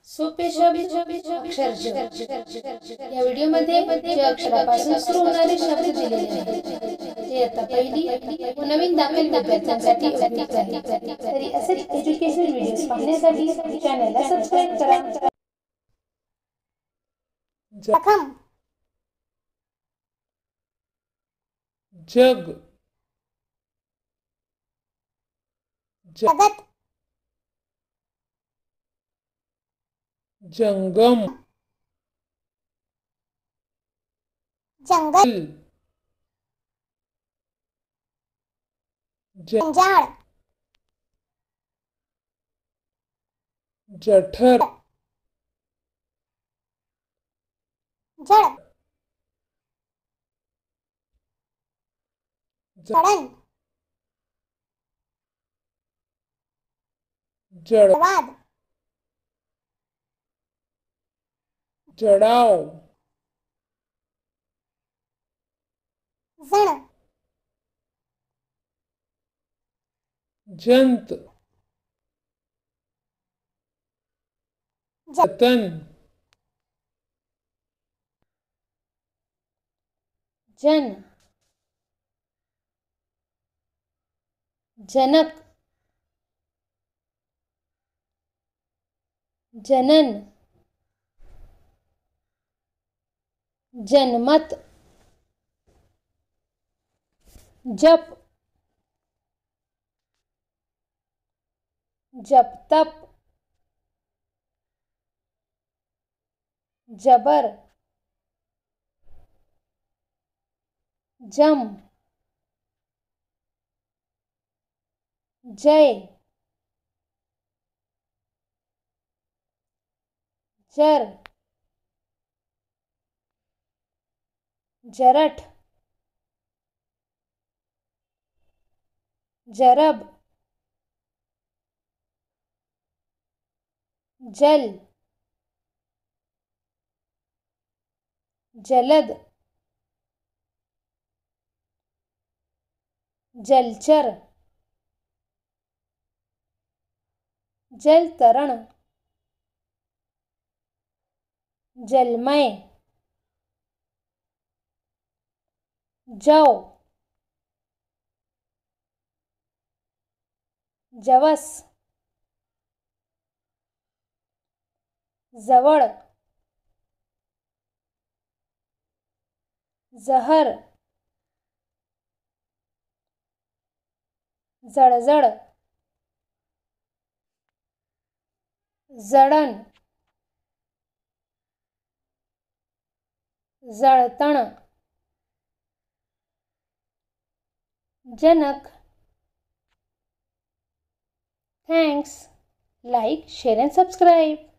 सोपे शब्द अक्षर ज. या व्हिडिओमध्ये ज अक्षरापासून सुरू होणारे शब्द दिलेले आहेत. ते आता पहिली व नवीन दाखल विद्यार्थ्यांसाठी उपयुक्त आहे. तरी असेच एज्युकेशनल व्हिडिओज पाहण्यासाठी चॅनलला सबस्क्राइब करा. जखम, जग, जगत, जंगम, जंगल, जंजाळ, जठर, जड़, जड़न, जड़वाद, जड़ाव, जण, जंत, जतन, जन, जनक, जनन, जनमत, जप, जप तप, जबर, जम, जय, जर, जरठ, जरब, जल, जलद, जलचर, जलतरण, जलमय, जौ, जवस, जवळ, जहर, जळजळ, जळण, जळतण, जनक. Thanks. Like, share and subscribe.